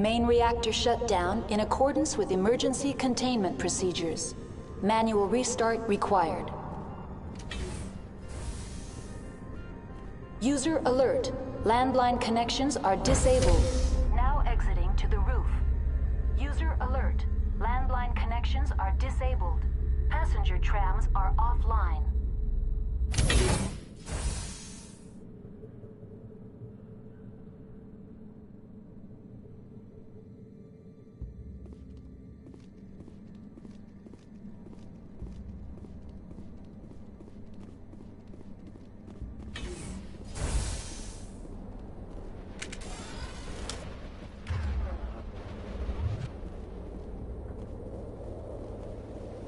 Main reactor shut down in accordance with emergency containment procedures. Manual restart required. User alert. Landline connections are disabled. Now exiting to the roof. User alert. Landline connections are disabled. Passenger trams are offline.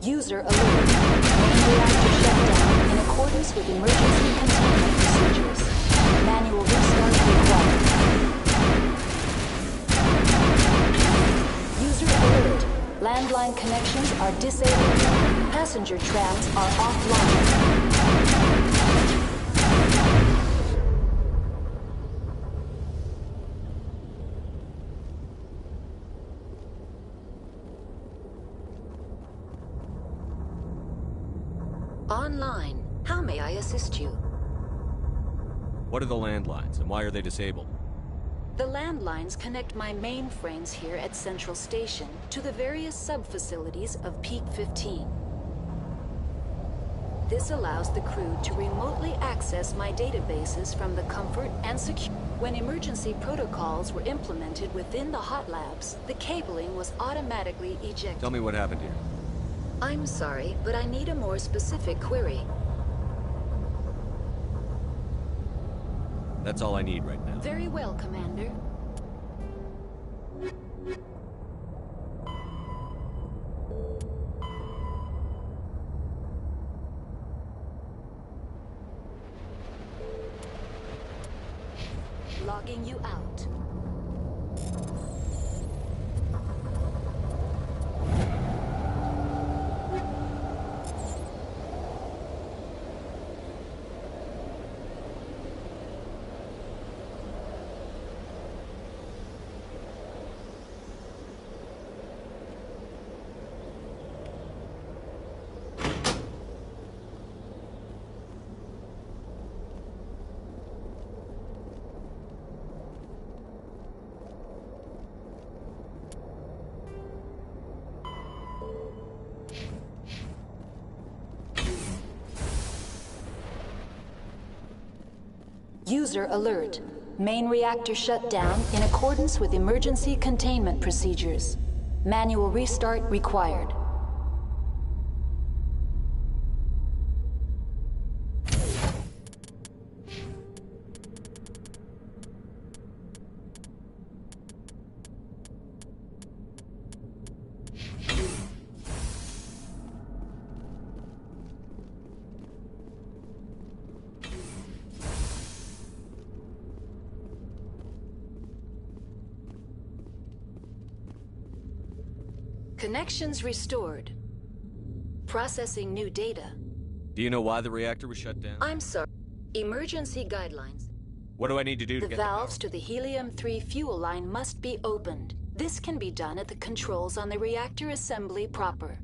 User alert. Main reactor shut down in accordance with emergency containment procedures. Manual restart required. User alert. Landline connections are disabled. Passenger trams are offline. Online. How may I assist you? What are the landlines, and why are they disabled? The landlines connect my mainframes here at Central Station to the various sub-facilities of Peak 15. This allows the crew to remotely access my databases from the comfort and security. When emergency protocols were implemented within the hot labs, the cabling was automatically ejected. Tell me what happened here. I'm sorry, but I need a more specific query. That's all I need right now. Very well, Commander. Logging you out. User alert. Main reactor shut down in accordance with emergency containment procedures. Manual restart required. Connections restored. Processing new data. Do you know why the reactor was shut down? I'm sorry. Emergency guidelines. What do I need to do to The get valves to the helium-3 fuel line must be opened. This can be done at the controls on the reactor assembly proper.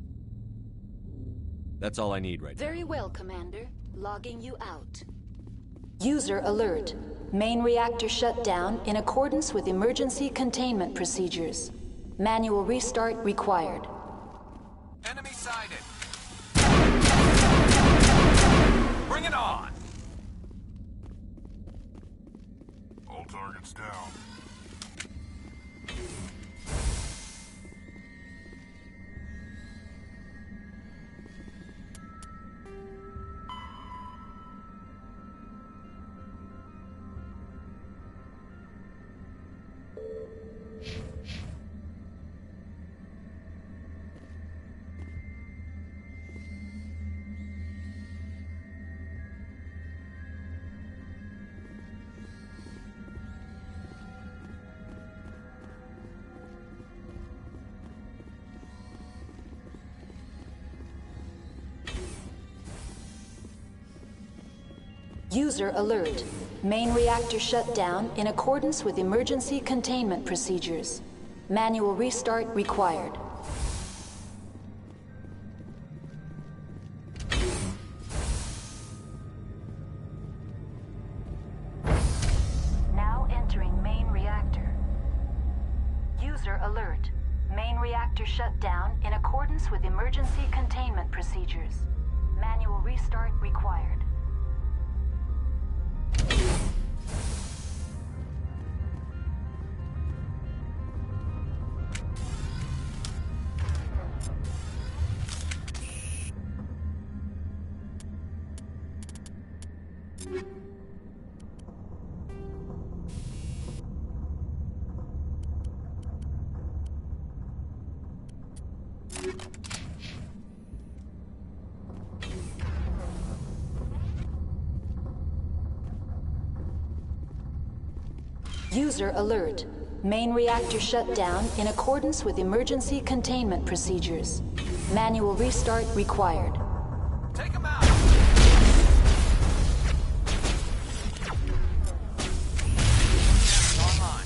That's all I need right now. Very well, Commander. Logging you out. User alert. Main reactor shut down in accordance with emergency containment procedures. Manual restart required. Enemy sighted. Bring it on. All targets down. User alert. Main reactor shut down in accordance with emergency containment procedures. Manual restart required. Now entering main reactor. User alert. Main reactor shut down in accordance with emergency containment procedures. Manual restart required. User alert. Main reactor shut down in accordance with emergency containment procedures. Manual restart required. Take him out! Online.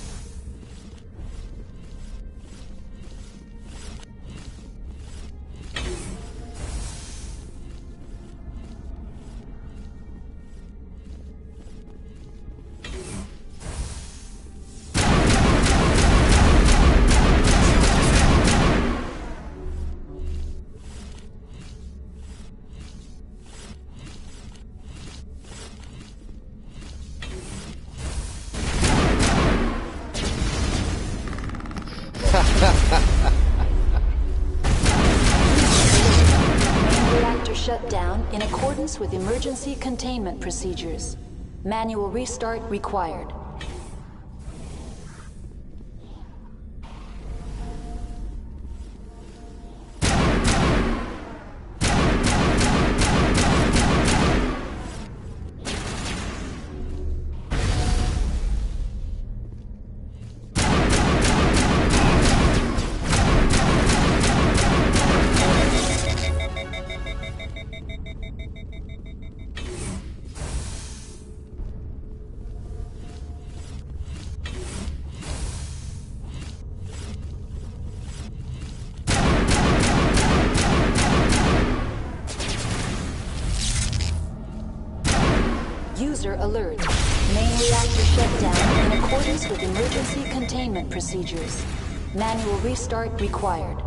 Main reactor shut down in accordance with emergency containment procedures. Manual restart required. User alert. Main reactor shut down in accordance with emergency containment procedures. Manual restart required.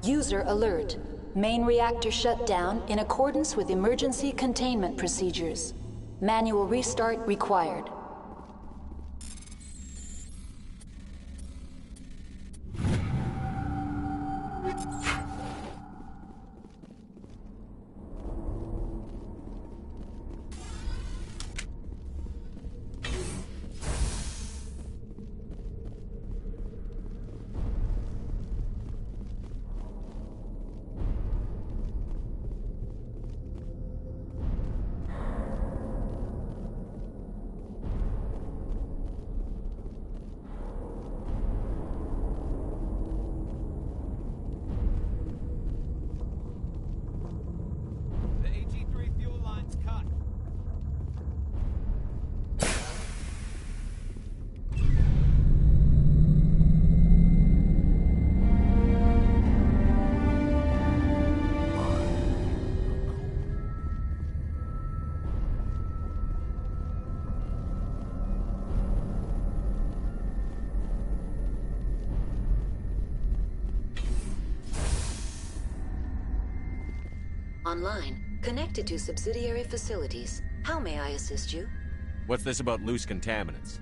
User alert. Main reactor shut down in accordance with emergency containment procedures. Manual restart required. Online, connected to subsidiary facilities. How may I assist you? What's this about loose contaminants?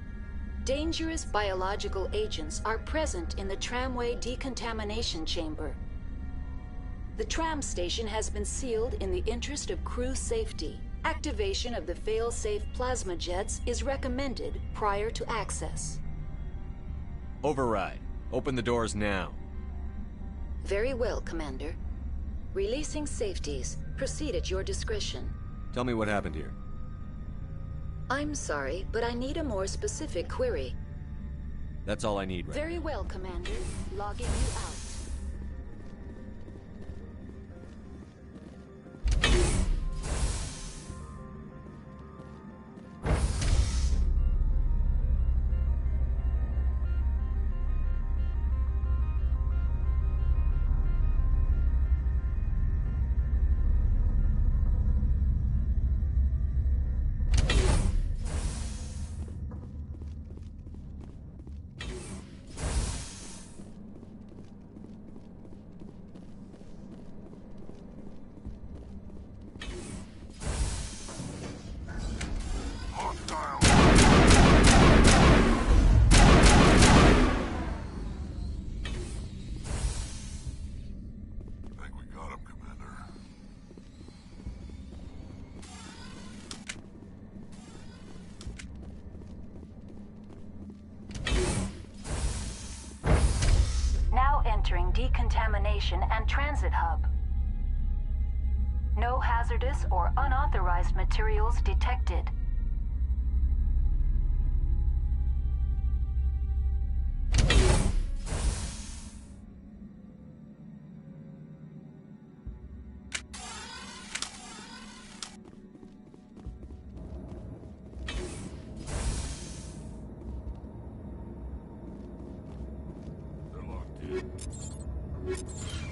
Dangerous biological agents are present in the tramway decontamination chamber. The tram station has been sealed in the interest of crew safety. Activation of the fail-safe plasma jets is recommended prior to access. Override. Open the doors now. Very well, Commander. Releasing safeties. Proceed at your discretion. Tell me what happened here. I'm sorry, but I need a more specific query. That's all I need right Very now. well, Commander. Logging you out. Entering decontamination and transit hub. No hazardous or unauthorized materials detected.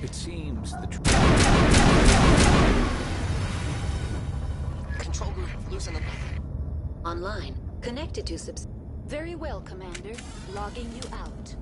It seems the Control group, loosen them. Online. Connected to subs... Very well, Commander. Logging you out.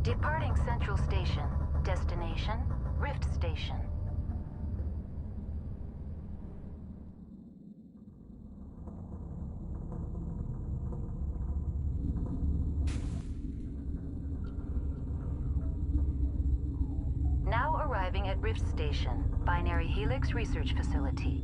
Departing Central Station. Destination, Rift Station. Now arriving at Rift Station, Binary Helix Research Facility.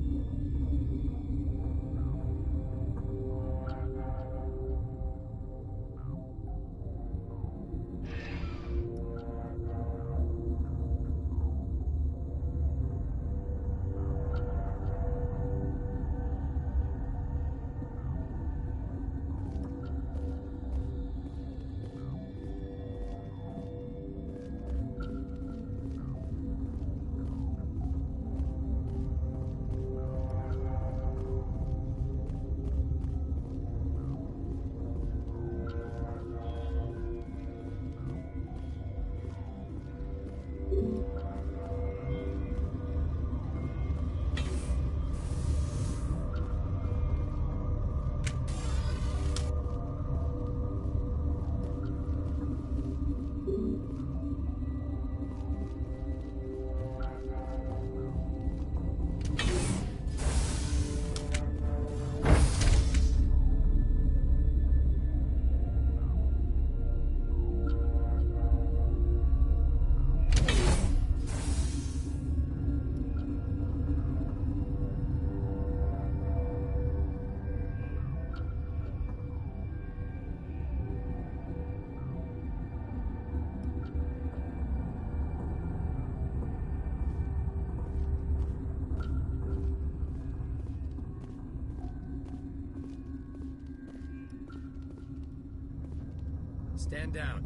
Stand down.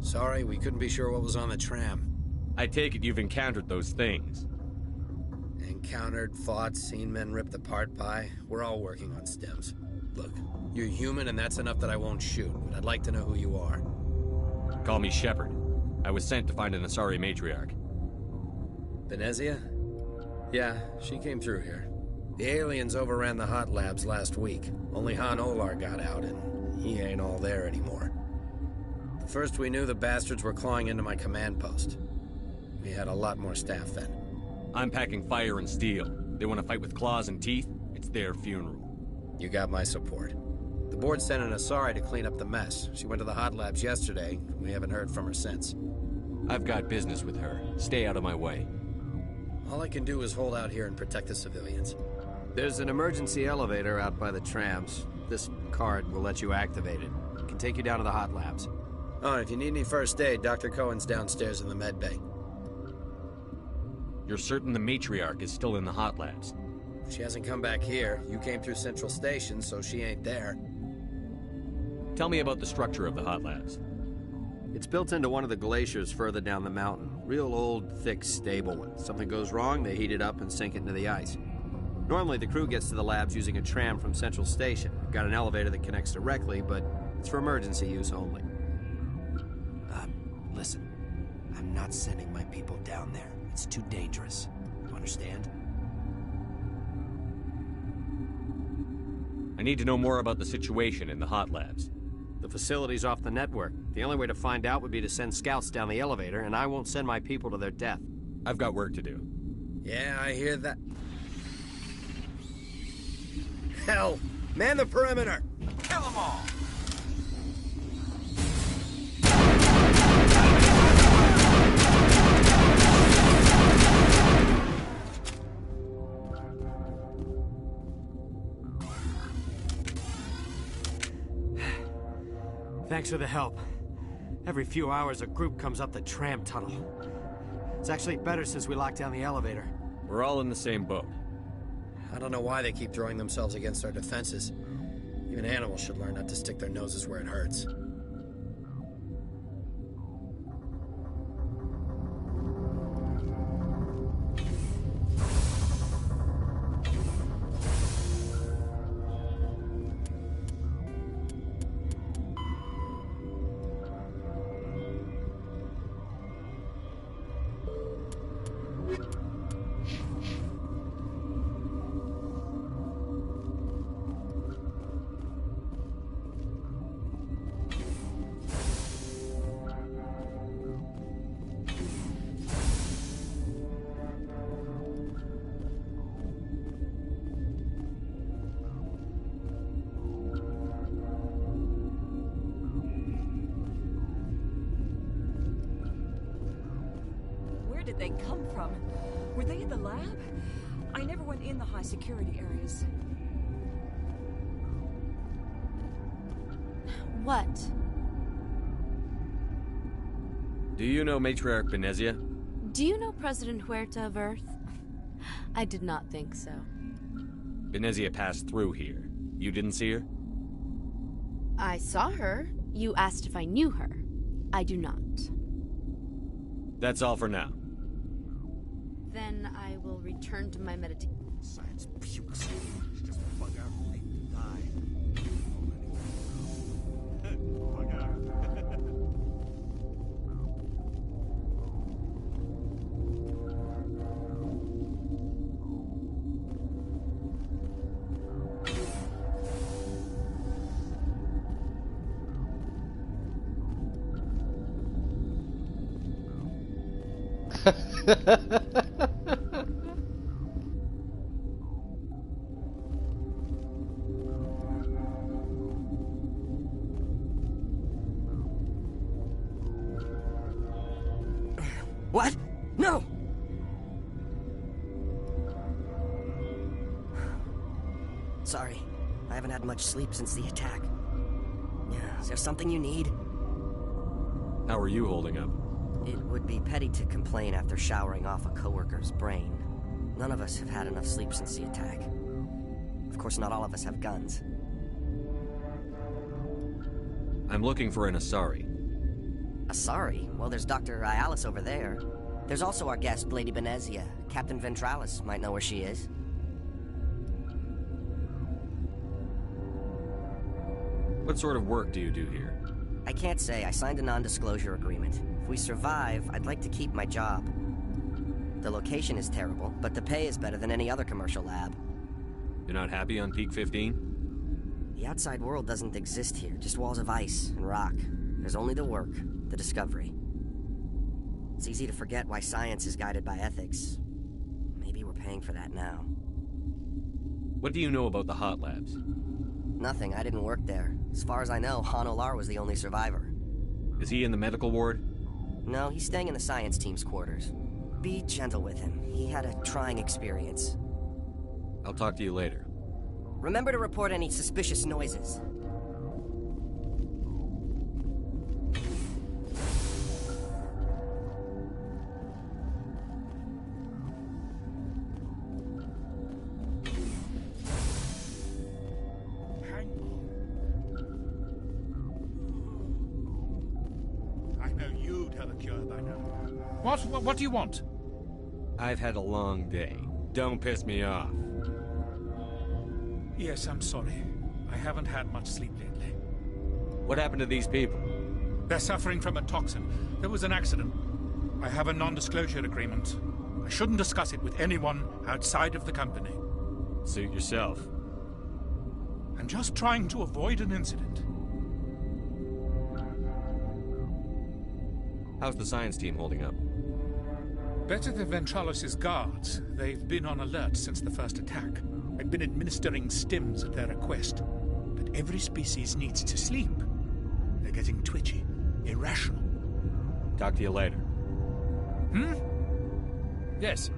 Sorry, we couldn't be sure what was on the tram. I take it you've encountered those things. Encountered, fought, seen men ripped apart by. We're all working on stims. Look, you're human and that's enough that I won't shoot, but I'd like to know who you are. Call me Shepard. I was sent to find an Asari matriarch. Venezia? Yeah, she came through here. The aliens overran the hot labs last week. Only Han Olar got out, and he ain't all there anymore. First we knew the bastards were clawing into my command post. We had a lot more staff then. I'm packing fire and steel. They want to fight with claws and teeth? It's their funeral. You got my support. The board sent an Asari to clean up the mess. She went to the hot labs yesterday. We haven't heard from her since. I've got business with her. Stay out of my way. All I can do is hold out here and protect the civilians. There's an emergency elevator out by the trams. This card will let you activate it. It can take you down to the hot labs. Oh, and if you need any first aid, Dr. Cohen's downstairs in the med bay. You're certain the matriarch is still in the hot labs? She hasn't come back here. You came through Central Station, so she ain't there. Tell me about the structure of the hot labs. It's built into one of the glaciers further down the mountain. Real old, thick, stable one. Something goes wrong, they heat it up and sink it into the ice. Normally, the crew gets to the labs using a tram from Central Station. We've got an elevator that connects directly, but it's for emergency use only. Listen. I'm not sending my people down there. It's too dangerous. You understand? I need to know more about the situation in the hot labs. The facility's off the network. The only way to find out would be to send scouts down the elevator, and I won't send my people to their death. I've got work to do. Yeah, I hear that. Hell! Man the perimeter! Kill them all! Thanks for the help. Every few hours, a group comes up the tram tunnel. It's actually better since we locked down the elevator. We're all in the same boat. I don't know why they keep throwing themselves against our defenses. Even animals should learn not to stick their noses where it hurts. Where did they come from? Were they in the lab? I never went in the high security areas. What? Do you know Matriarch Venezia? Do you know President Huerta of Earth? I did not think so. Venezia passed through here. You didn't see her? I saw her. You asked if I knew her. I do not. That's all for now. Then I will return to my meditation. Science pukes. Just bug out and die. Bug out. What? No! Sorry, I haven't had much sleep since the attack. Is there something you need? How are you holding up? It would be petty to complain after showering off a coworker's brain. None of us have had enough sleep since the attack. Of course, not all of us have guns. I'm looking for an Asari. Asari? Well, there's Dr. Ayalis over there. There's also our guest, Lady Benezia. Captain Ventralis might know where she is. What sort of work do you do here? I can't say. I signed a non-disclosure agreement. If we survive, I'd like to keep my job. The location is terrible, but the pay is better than any other commercial lab. You're not happy on Peak 15? The outside world doesn't exist here, just walls of ice and rock. There's only the work, the discovery. It's easy to forget why science is guided by ethics. Maybe we're paying for that now. What do you know about the hot labs? Nothing, I didn't work there. As far as I know, Han Olar was the only survivor. Is he in the medical ward? No, he's staying in the science team's quarters. Be gentle with him. He had a trying experience. I'll talk to you later. Remember to report any suspicious noises. What do you want? I've had a long day. Don't piss me off. Yes, I'm sorry. I haven't had much sleep lately. What happened to these people? They're suffering from a toxin. There was an accident. I have a non-disclosure agreement. I shouldn't discuss it with anyone outside of the company. Suit yourself. I'm just trying to avoid an incident. How's the science team holding up? Better than Ventralis' guards. They've been on alert since the first attack. I've been administering stims at their request. But every species needs to sleep. They're getting twitchy, irrational. Talk to you later. Yes.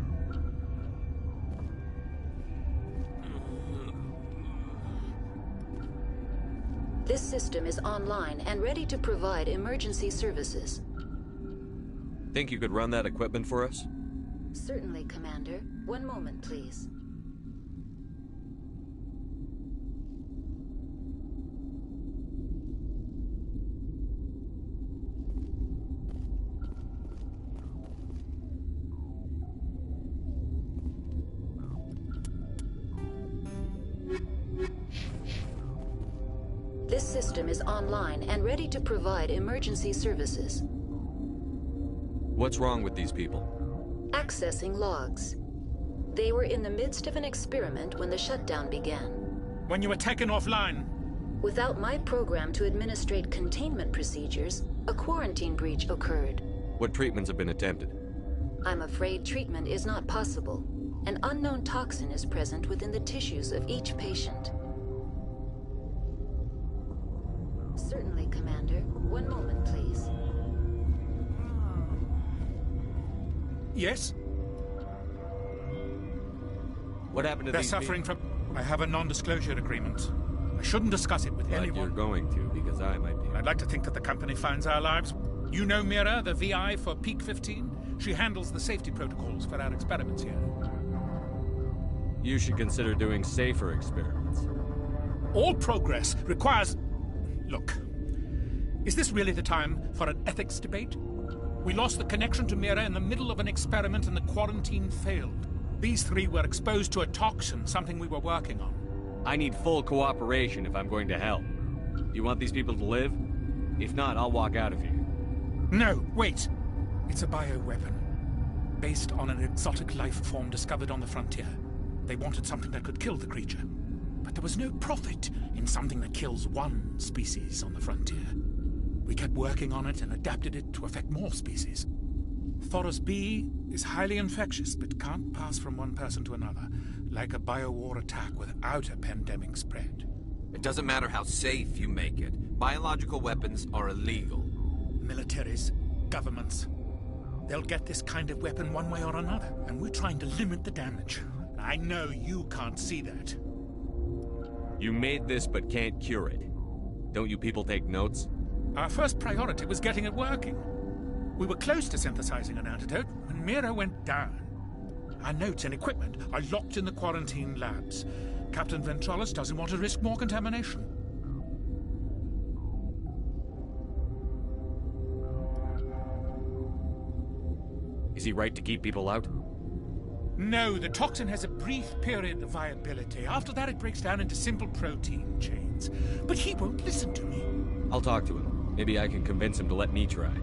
This system is online and ready to provide emergency services. Think you could run that equipment for us? Certainly, Commander. One moment, please. This system is online and ready to provide emergency services. What's wrong with these people? Accessing logs. They were in the midst of an experiment when the shutdown began. When you were taken offline. Without my program to administrate containment procedures, a quarantine breach occurred. What treatments have been attempted? I'm afraid treatment is not possible. An unknown toxin is present within the tissues of each patient. Certainly, Commander. One moment, please. Yes? What happened to They're these suffering people? from... I have a non-disclosure agreement. I shouldn't discuss it with But anyone. you're going to, because I might be. I'd like to think that the company finds our lives. You know Mira, the VI for Peak 15? She handles the safety protocols for our experiments here. You should consider doing safer experiments. All progress requires... Look, is this really the time for an ethics debate? We lost the connection to Mira in the middle of an experiment and the quarantine failed. These three were exposed to a toxin, something we were working on. I need full cooperation if I'm going to help. Do you want these people to live? If not, I'll walk out of here. No, wait. It's a bioweapon. Based on an exotic life form discovered on the frontier. They wanted something that could kill the creature. But there was no profit in something that kills one species on the frontier. We kept working on it and adapted it to affect more species. Thoros B is highly infectious, but can't pass from one person to another, like a biowar attack without a pandemic spread. It doesn't matter how safe you make it. Biological weapons are illegal. Militaries, governments, they'll get this kind of weapon one way or another, and we're trying to limit the damage. I know you can't see that. You made this but can't cure it. Don't you people take notes? Our first priority was getting it working. We were close to synthesizing an antidote when Mira went down. Our notes and equipment are locked in the quarantine labs. Captain Ventralis doesn't want to risk more contamination. Is he right to keep people out? No, the toxin has a brief period of viability. After that, it breaks down into simple protein chains. But he won't listen to me. I'll talk to him. Maybe I can convince him to let me try.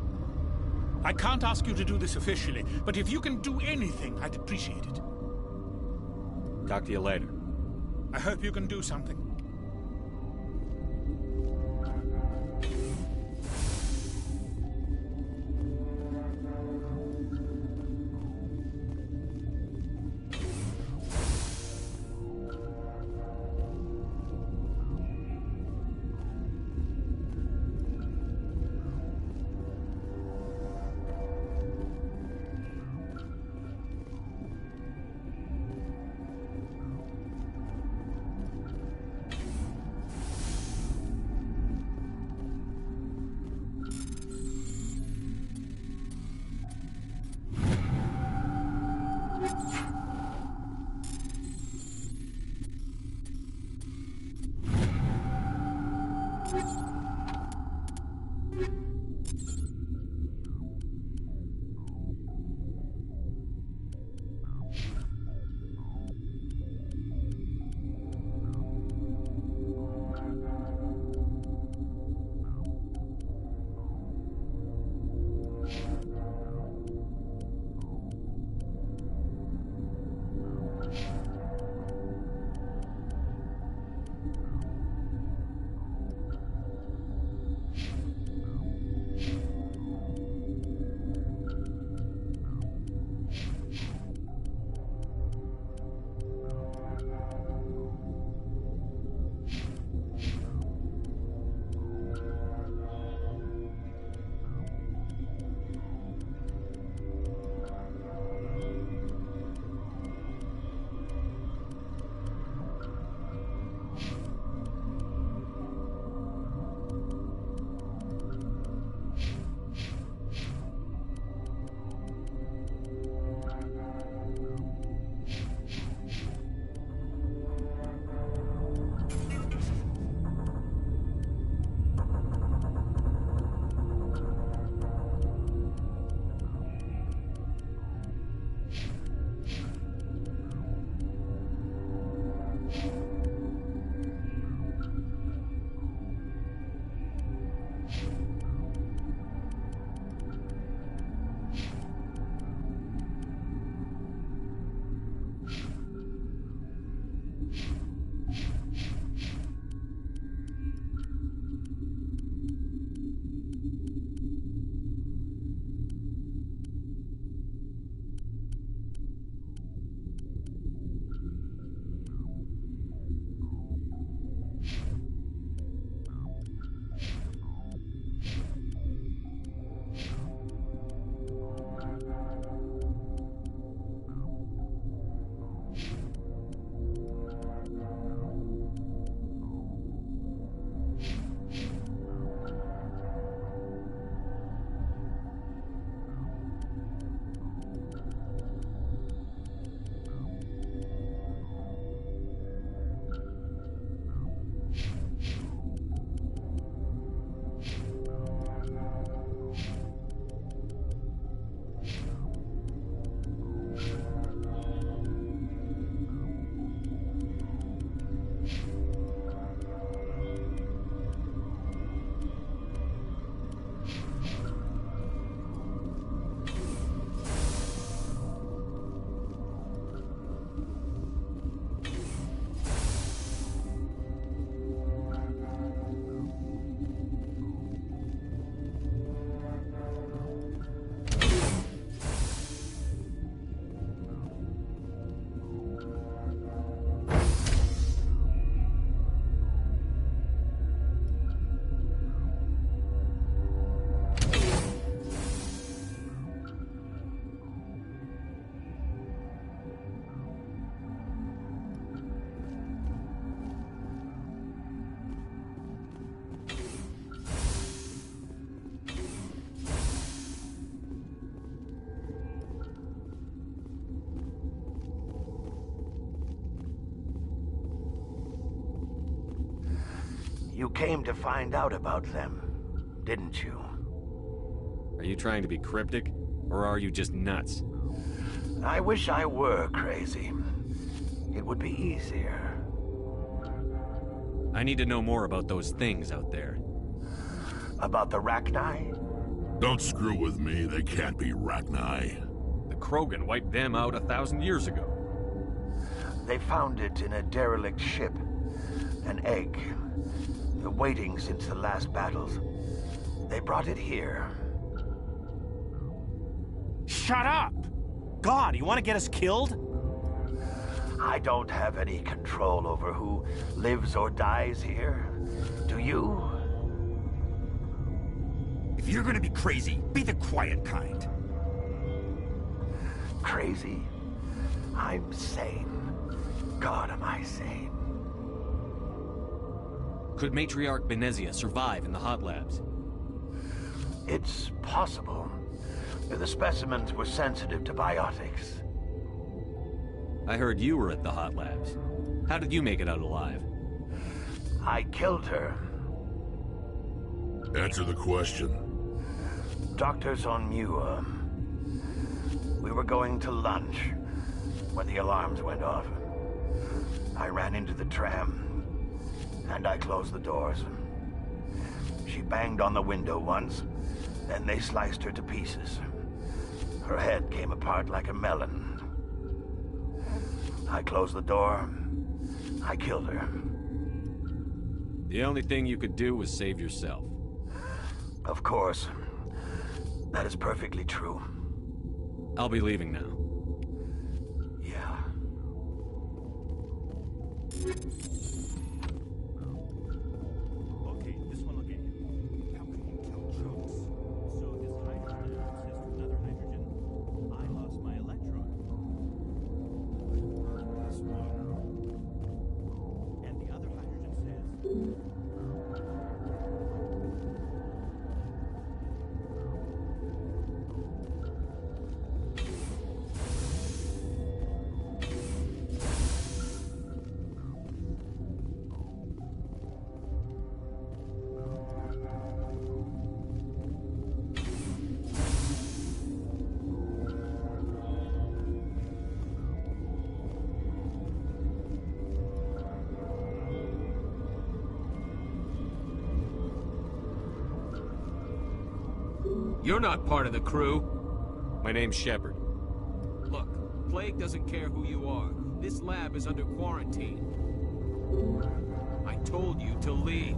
I can't ask you to do this officially, but if you can do anything, I'd appreciate it. Talk to you later. I hope you can do something. You came to find out about them, didn't you? Are you trying to be cryptic? Or are you just nuts? I wish I were crazy. It would be easier. I need to know more about those things out there. About the Rachni? Don't screw with me, they can't be Rachni. The Krogan wiped them out 1,000 years ago. They found it in a derelict ship. An egg. Waiting since the last battles. They brought it here. Shut up! God, you want to get us killed? I don't have any control over who lives or dies here. Do you? If you're gonna be crazy, be the quiet kind. Crazy? I'm sane. God, am I sane. Could Matriarch Benezia survive in the hot labs? It's possible. The specimens were sensitive to biotics. I heard you were at the hot labs. How did you make it out alive? I killed her. Answer the question. Doctors on Muir. We were going to lunch when the alarms went off. I ran into the tram, and I closed the doors. She banged on the window once, then they sliced her to pieces. Her head came apart like a melon. I closed the door. I killed her. The only thing you could do was save yourself. Of course. That is perfectly true. I'll be leaving now. Yeah. Okay, this one will get you. How can you tell jokes? So this hydrogen says to another hydrogen, I lost my electron. This one. And the other hydrogen says... You're not part of the crew. My name's Shepard. Look, Plague doesn't care who you are. This lab is under quarantine. I told you to leave.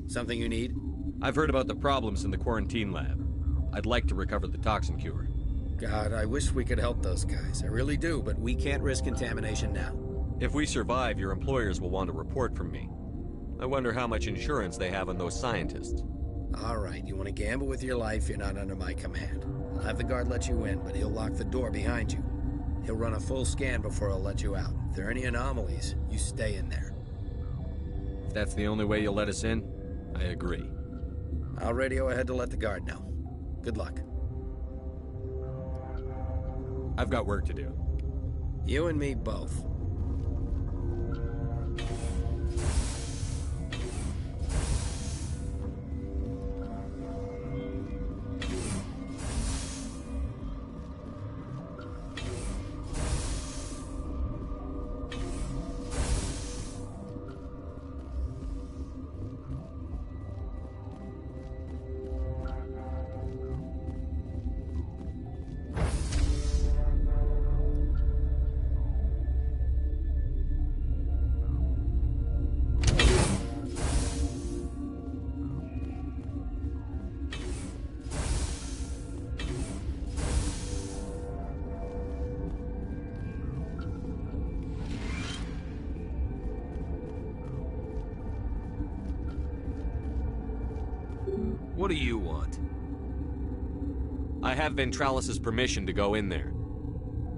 Something you need? I've heard about the problems in the quarantine lab. I'd like to recover the toxin cure. God, I wish we could help those guys. I really do, but we can't risk contamination now. If we survive, your employers will want a report from me. I wonder how much insurance they have on those scientists. All right, you want to gamble with your life, you're not under my command. I'll have the guard let you in, but he'll lock the door behind you. He'll run a full scan before he'll let you out. If there are any anomalies, you stay in there. If that's the only way you'll let us in, I agree. I'll radio ahead to let the guard know. Good luck. I've got work to do. You and me both. What do you want? I have Ventralis's permission to go in there.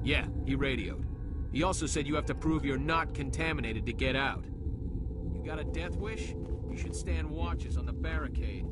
Yeah, he radioed. He also said you have to prove you're not contaminated to get out. You got a death wish? You should stand watches on the barricade.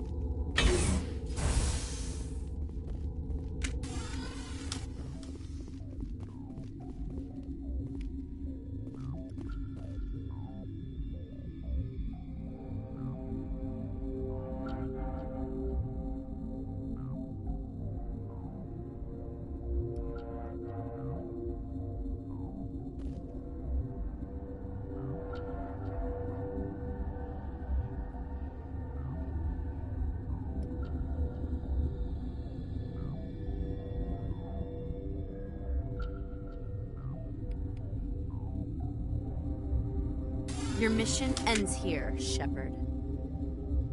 Your mission ends here, Shepard.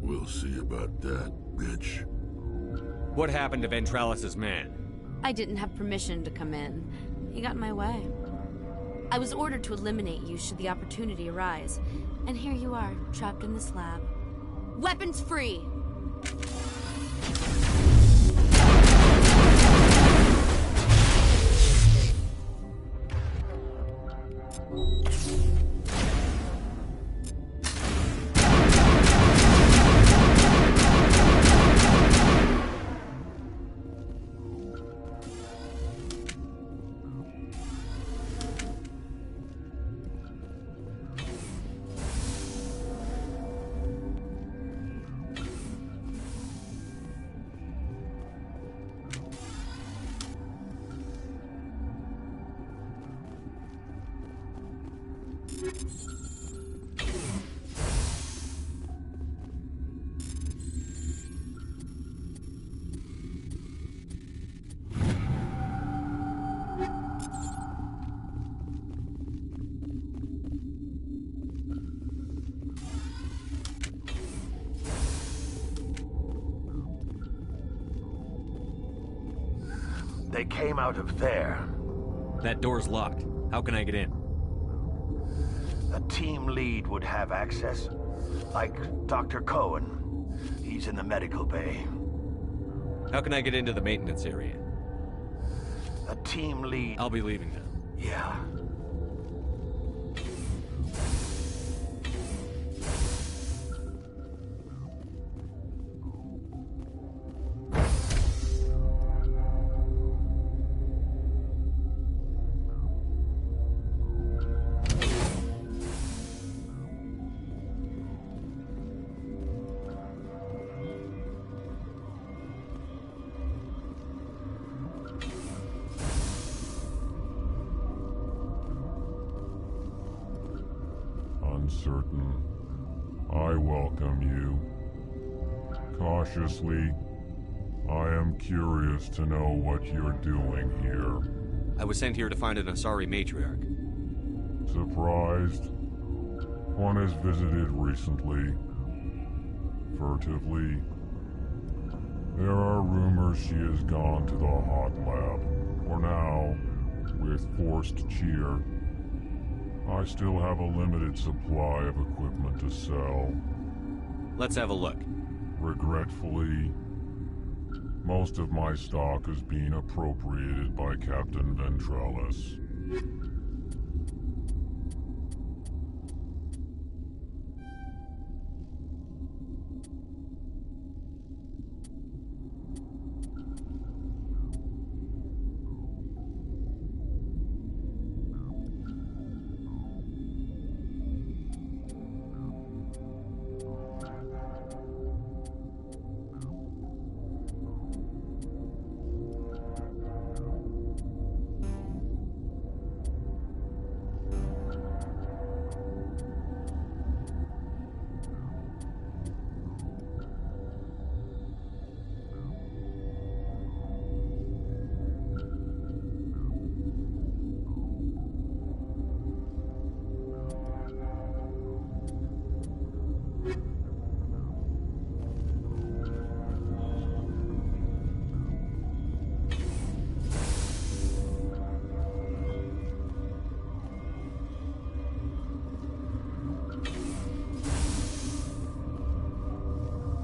We'll see about that, bitch. What happened to Ventralis's man? I didn't have permission to come in. He got in my way. I was ordered to eliminate you should the opportunity arise. And here you are, trapped in this lab. Weapons free! They came out of there. That door's locked. How can I get in? A team lead would have access. Like Dr. Cohen. He's in the medical bay. How can I get into the maintenance area? A team lead... I'll be leaving now. Yeah. Uncertain. I welcome you. Cautiously, I am curious to know what you're doing here. I was sent here to find an Asari matriarch. Surprised? One has visited recently. Furtively. There are rumors she has gone to the hot lab. For now, with forced cheer. I still have a limited supply of equipment to sell. Let's have a look. Regretfully, most of my stock is being appropriated by Captain Ventralis.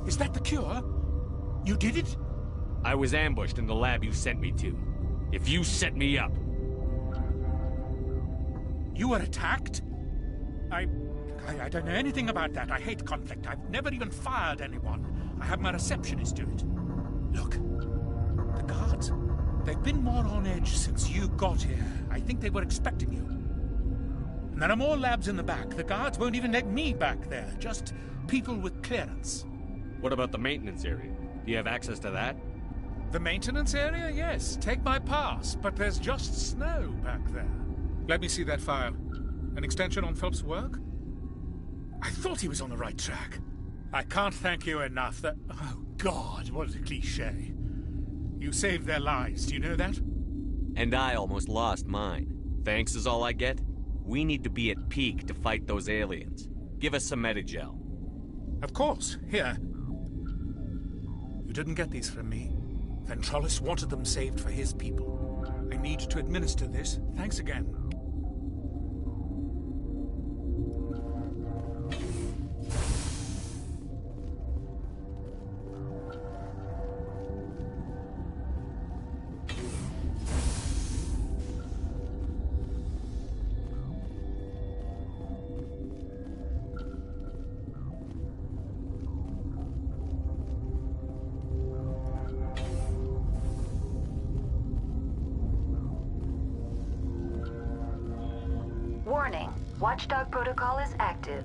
Is that the cure? You did it? I was ambushed in the lab you sent me to. If you set me up... You were attacked? I don't know anything about that. I hate conflict. I've never even fired anyone. I have my receptionist do it. Look, the guards, they've been more on edge since you got here. I think they were expecting you. And there are more labs in the back. The guards won't even let me back there. Just people with clearance. What about the maintenance area? Do you have access to that? The maintenance area? Yes. Take my pass. But there's just snow back there. Let me see that file. An extension on Phelps' work? I thought he was on the right track. I can't thank you enough that... Oh, God, what a cliché. You saved their lives, do you know that? And I almost lost mine. Thanks is all I get? We need to be at peak to fight those aliens. Give us some Medigel. Of course. Here. You didn't get these from me. Ventrollis wanted them saved for his people. I need to administer this. Thanks again. Warning, Watchdog protocol is active.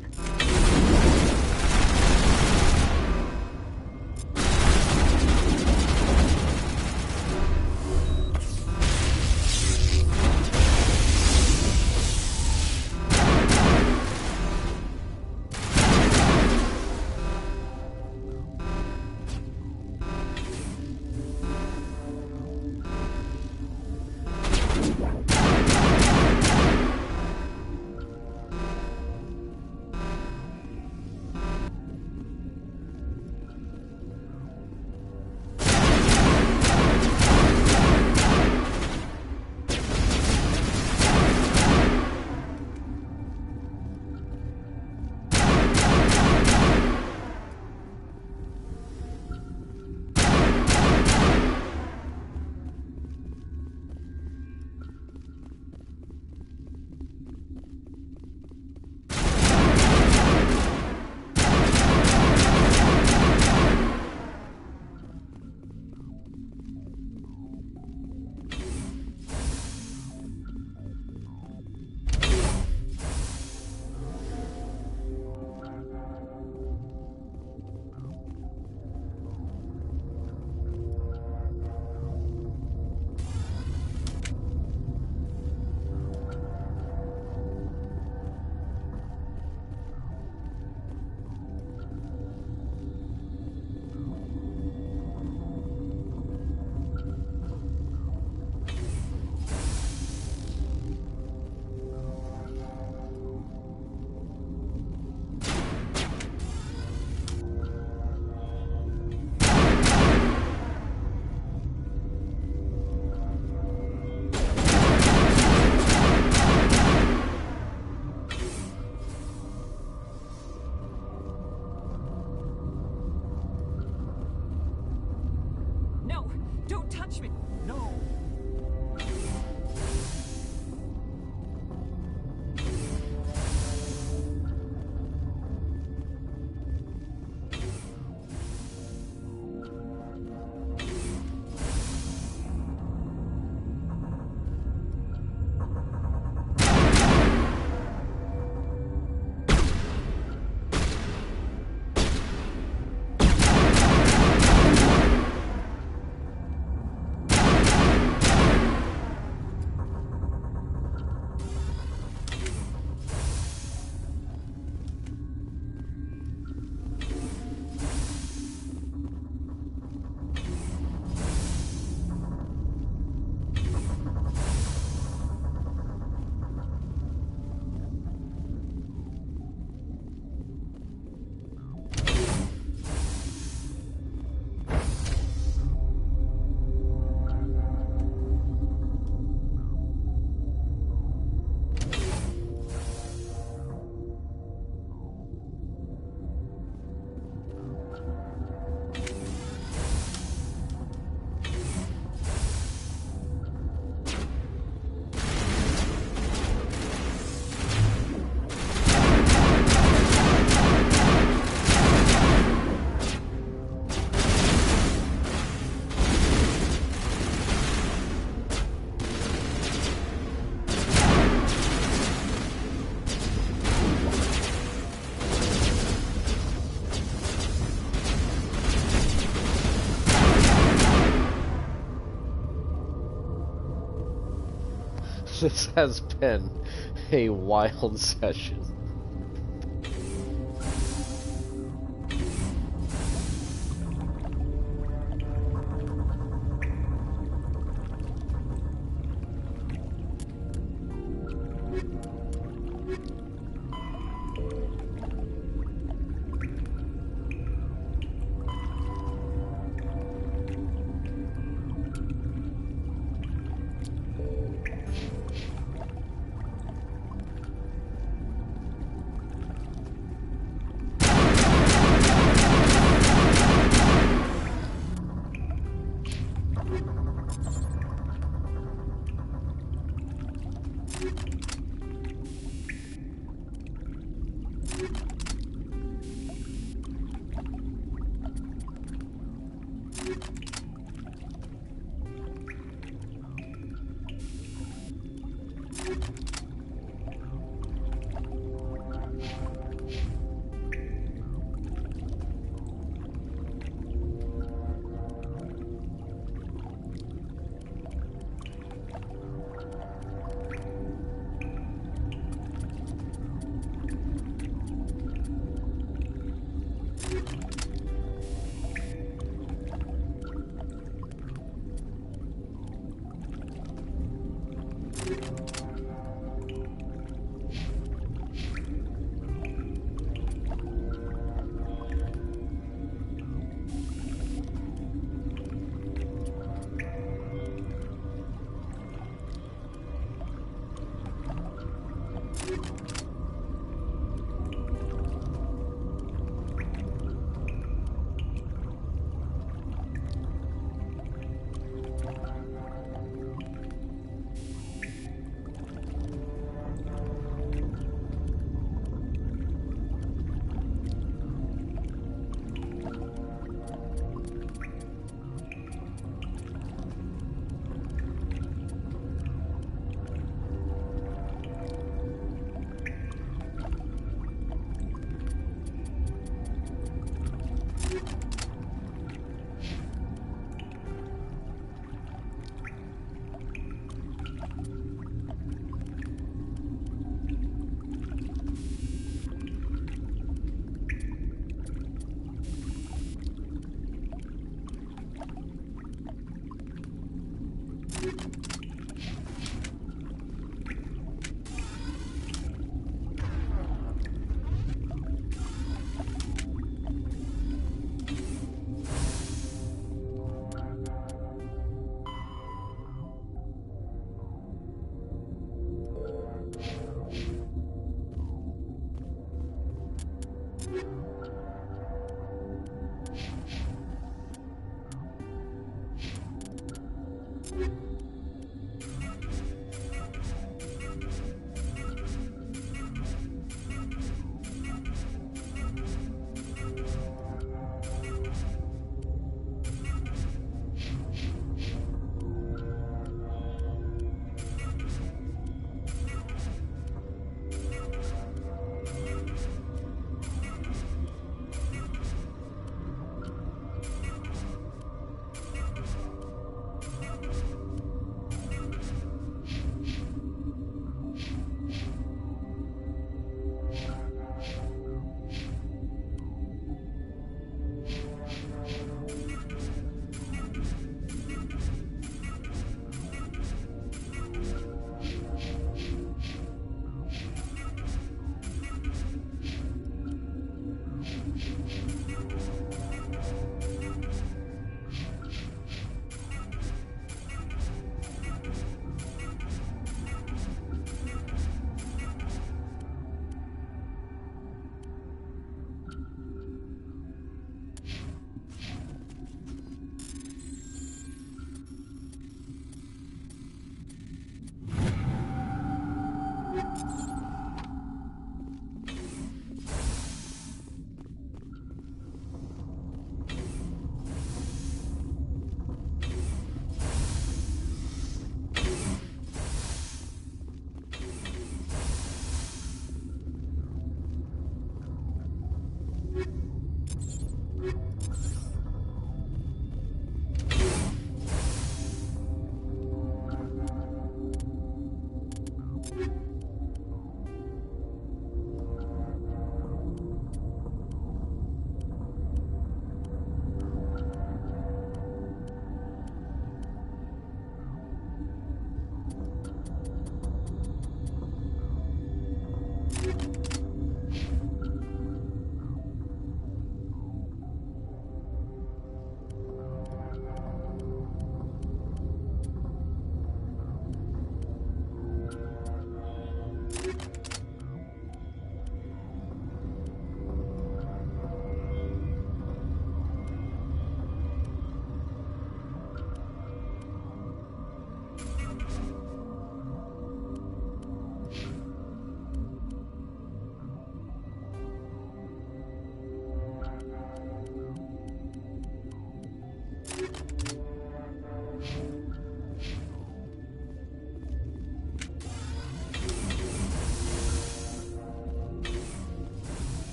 This has been a wild session.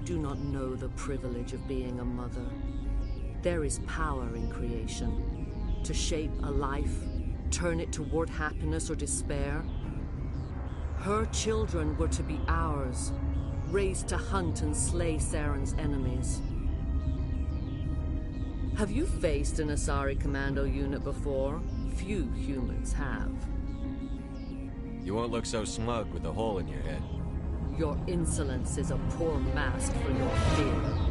do not know the privilege of being a mother. There is power in creation. To shape a life, turn it toward happiness or despair. Her children were to be ours, raised to hunt and slay Saren's enemies. Have you faced an Asari commando unit before? Few humans have. You won't look so smug with a hole in your head. Your insolence is a poor mask for your fear.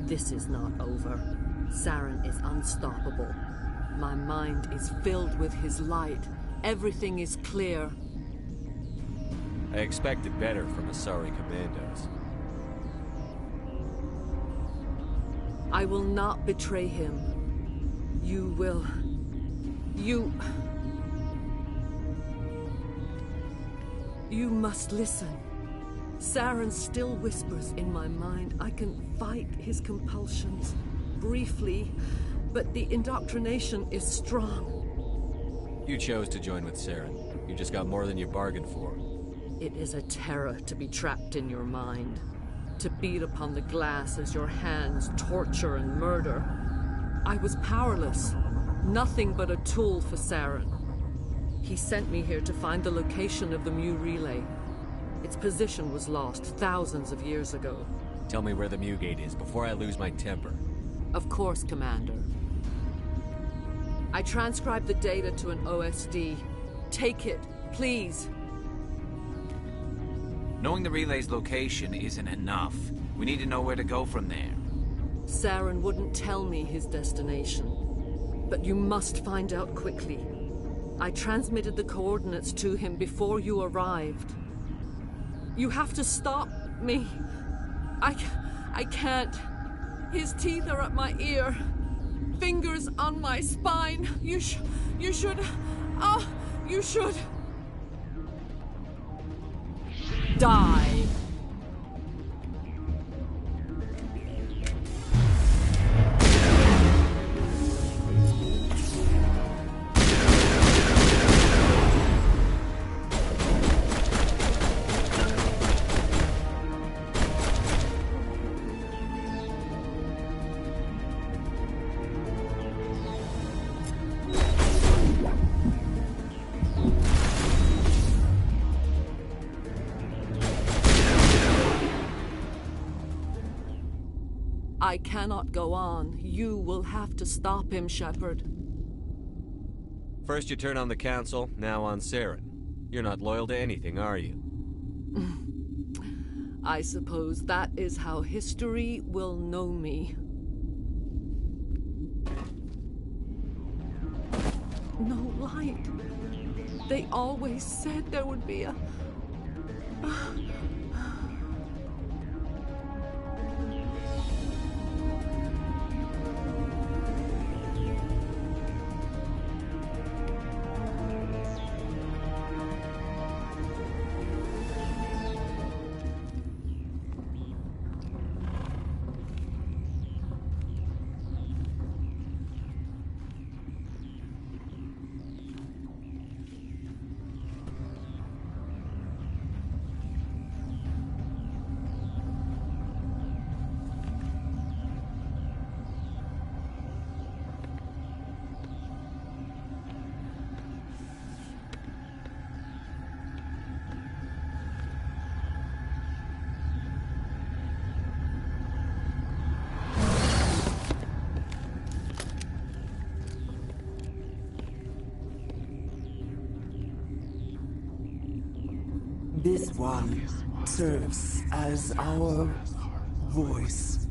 This is not over. Saren is unstoppable. My mind is filled with his light. Everything is clear. I expected better from Asari commandos. I will not betray him. You will... You must listen. Saren still whispers in my mind. I can fight his compulsions, briefly, but the indoctrination is strong. You chose to join with Saren. You just got more than you bargained for. It is a terror to be trapped in your mind, to beat upon the glass as your hands torture and murder. I was powerless, nothing but a tool for Saren. He sent me here to find the location of the Mu relay. Its position was lost thousands of years ago. Tell me where the Mu gate is before I lose my temper. Of course, Commander. I transcribed the data to an OSD. Take it, please. Knowing the relay's location isn't enough. We need to know where to go from there. Saren wouldn't tell me his destination. But you must find out quickly. I transmitted the coordinates to him before you arrived. You have to stop me. I can't. His teeth are at my ear. Fingers on my spine. You should... Oh, you should... Die. I cannot go on. You will have to stop him, Shepard. First you turn on the Council, now on Saren. You're not loyal to anything, are you? I suppose that is how history will know me. No light. They always said there would be a... This one serves as our voice.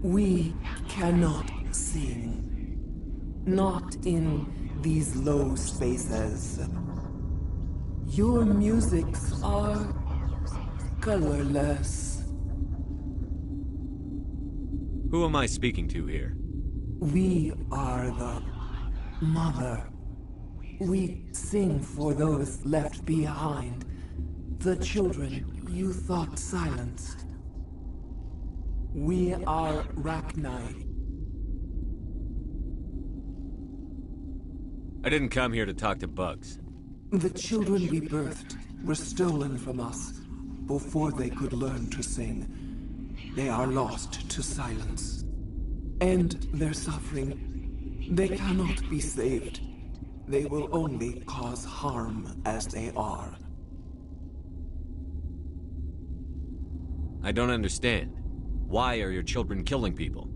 We cannot sing. Not in these low spaces. Your musics are colorless. Who am I speaking to here? We are the Mother. We sing for those left behind. The children you thought silenced. We are Rachni. I didn't come here to talk to bugs. The children we birthed were stolen from us before they could learn to sing. They are lost to silence. End their suffering. They cannot be saved. They will only cause harm as they are. I don't understand. Why are your children killing people?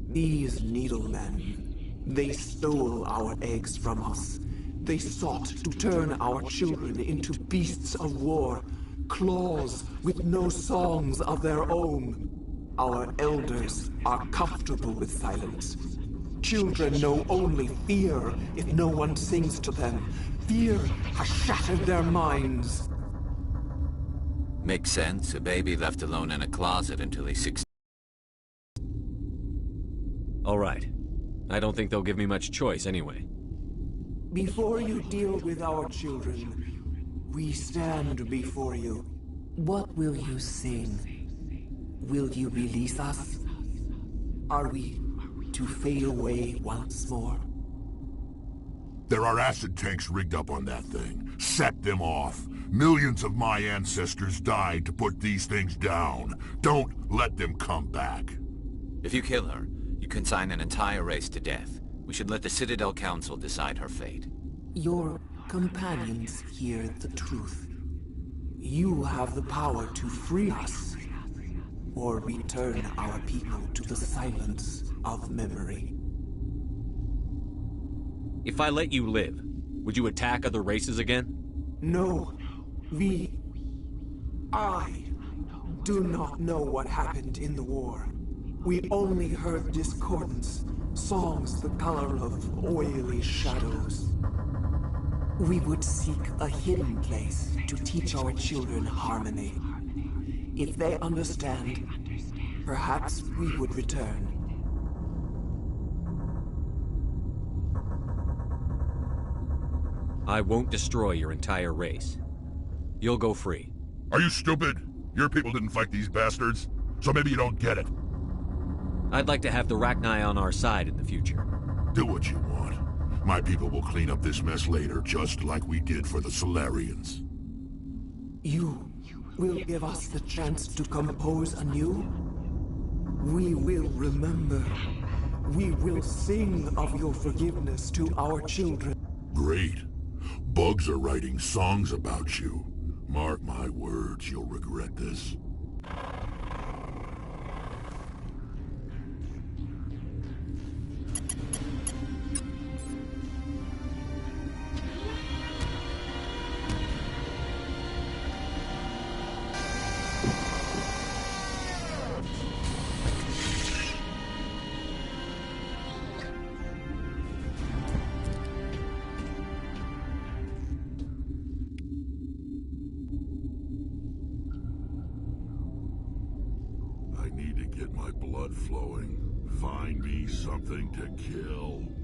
These needlemen, they stole our eggs from us. They sought to turn our children into beasts of war, claws with no songs of their own. Our elders are comfortable with silence. Children know only fear if no one sings to them. Fear has shattered their minds. Makes sense. A baby left alone in a closet until he's 16. All right. I don't think they'll give me much choice anyway. Before you deal with our children, we stand before you. What will you sing? Will you release us? Are we to fade away once more? There are acid tanks rigged up on that thing. Set them off. Millions of my ancestors died to put these things down. Don't let them come back. If you kill her, you consign an entire race to death. We should let the Citadel Council decide her fate. Your companions hear the truth. You have the power to free us, or return our people to the silence of memory. If I let you live, would you attack other races again? No. I do not know what happened in the war. We only heard discordance, songs the color of oily shadows. We would seek a hidden place to teach our children harmony. If they understand, perhaps we would return. I won't destroy your entire race. You'll go free. Are you stupid? Your people didn't fight these bastards, so maybe you don't get it. I'd like to have the Rachni on our side in the future. Do what you want. My people will clean up this mess later, just like we did for the Solarians. You will give us the chance to compose anew? We will remember. We will sing of your forgiveness to our children. Great. Bugs are writing songs about you. Mark my words, you'll regret this. find me something to kill.